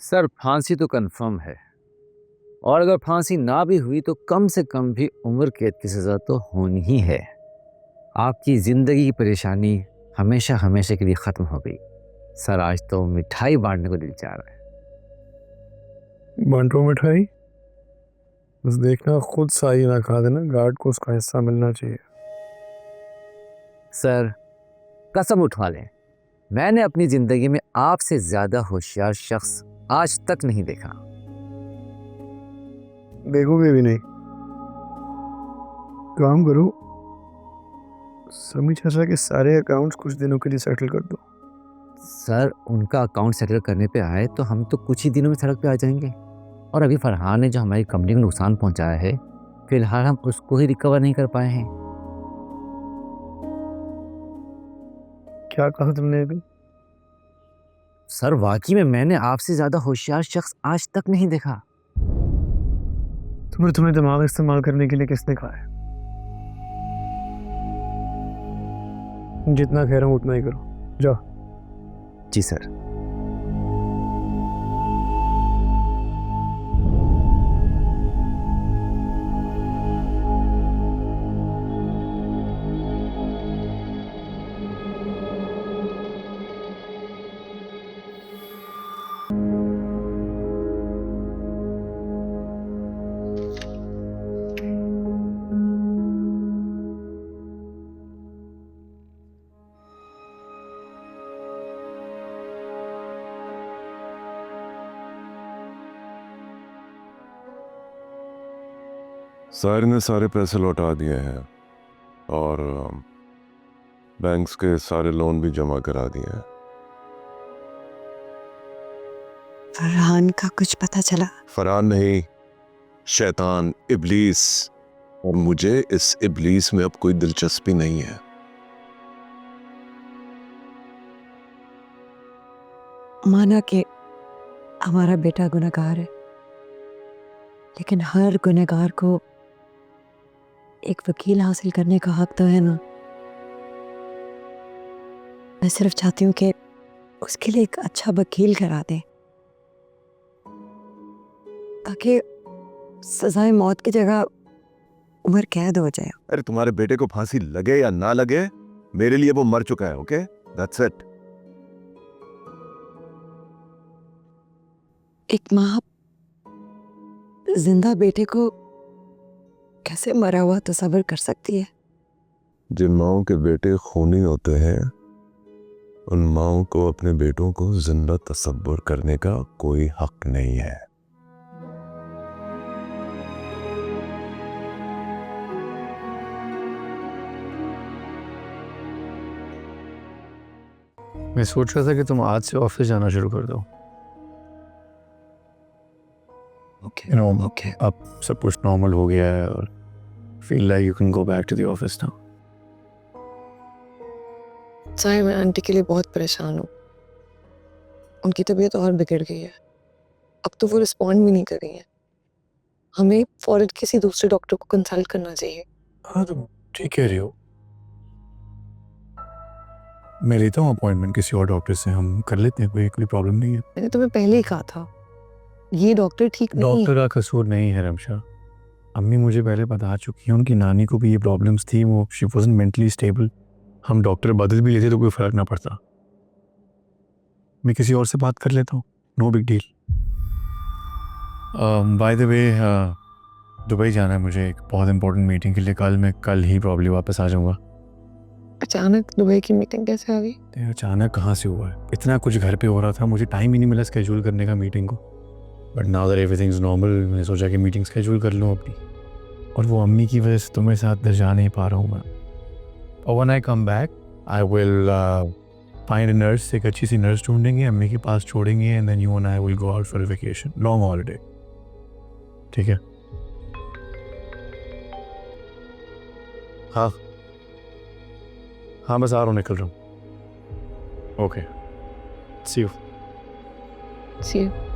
Sir फांसी तो confirm है, और अगर फांसी ना भी हुई तो कम से कम भी उम्र कैद की सजा तो होनी ही है। आपकी जिंदगी की परेशानी हमेशा हमेशा के लिए खत्म हो गई। सर आज तो मिठाई बांटने को दिल चाह रहा है। बांटो मिठाई, बस देखना खुद साई ना खा देना, गार्ड को उसका हिस्सा मिलना चाहिए। सर कसम उठवा लें, मैंने अपनी जिंदगी में आपसे ज्यादा होशियार शख्स आज तक नहीं देखा। देखोगे भी नहीं। काम करो, समी चाचा के सारे अकाउंट्स कुछ दिनों के लिए सेटल कर दो। सर उनका अकाउंट सेटल करने पे आए तो हम तो कुछ ही दिनों में सड़क पे आ जाएंगे, और अभी फरहान ने जो हमारी कंपनी को नुकसान पहुंचाया है, फिलहाल हम उसको ही रिकवर नहीं कर पाए हैं। क्या कहा तुमने अभी? सर वाकई में मैंने आपसे ज्यादा होशियार शख्स आज तक नहीं देखा। तुम्हें दिमाग इस्तेमाल करने के लिए किसने कहा है? जितना कह रहा हूँ उतना ही करो, जाओ। जी सर। साहिर ने सारे पैसे लौटा दिए हैं और बैंक्स के सारे लोन भी जमा करा दिए हैं। फरहान का कुछ पता चला? फरहान नहीं, शैतान, इब्लीस, और मुझे इस इब्लीस में अब कोई दिलचस्पी नहीं है। माना कि हमारा बेटा गुनहगार है, लेकिन हर गुनहगार को एक वकील हासिल करने का हक तो है ना। मैं सिर्फ चाहती हूँ कि उसके लिए एक अच्छा वकील करा दे, ताकि सजाए मौत की जगह उम्र कैद हो जाए। अरे तुम्हारे बेटे को फांसी लगे या ना लगे, मेरे लिए वो मर चुका है। Okay, that's it. एक माँ जिंदा बेटे को कैसे मरा हुआ तस्वीर कर सकती है? जिन माओं के बेटे खूनी होते हैं, उन माओं को अपने बेटों को जिंदा तसव्वुर करने का कोई हक नहीं है। मैं सोच रहा था कि तुम आज से ऑफिस जाना शुरू कर दो। ओके। अब सब कुछ नॉर्मल हो गया है और feel like you can go back to the office now. Sahir, मैं आंटी के लिए बहुत परेशान हूँ। उनकी तबीयत और बिगड़ गई है। अब तो वो रिस्पॉन्ड भी नहीं कर रही है। हमें फौरन किसी दूसरे डॉक्टर को कंसल्ट करना चाहिए। हाँ, तुम ठीक कह रही हो। मैं लेता हूँ अपॉइंटमेंट किसी और डॉक्टर से, हम कर लेते हैं, कोई प्रॉब्लम नहीं है। मैंने तुम्हें पहले ही कहा था, ये डॉक्टर ठीक नहीं है। डॉक्टर का कसूर नहीं है रमशा। अम्मी मुझे पहले बता चुकी है, उनकी नानी को भी ये प्रॉब्लम्स थी, वो शी वाज़न्ट मेंटली स्टेबल। हम डॉक्टर बदल भी लेते तो कोई फर्क ना पड़ता। मैं किसी और से बात कर लेता हूँ, no big deal. By the way, Dubai जाना है मुझे एक बहुत इंपॉर्टेंट मीटिंग के लिए। मैं कल ही प्रॉब्ली वापस आ जाऊँगा। अचानक दुबई की मीटिंग कैसे आ गई? अचानक कहाँ से हुआ है? इतना कुछ घर पे हो रहा था, मुझे टाइम ही नहीं मिला स्केड्यूल करने का मीटिंग को। But now that everything is normal, मैंने सोचा कि मीटिंग स्केड्यूल कर लूँ अपनी। और वो अम्मी की वजह से तुम्हारे साथ घर जा नहीं पा रहा हूँ मैं। और when I come back I will find a nurse, एक अच्छी सी नर्स ढूंढेंगे, अम्मी के पास छोड़ेंगे, and then you and I will go out for a vacation, long holiday. ठीक है? हाँ, बस आ रहा हूँ, निकल रहा हूँ। Okay, see you. See you.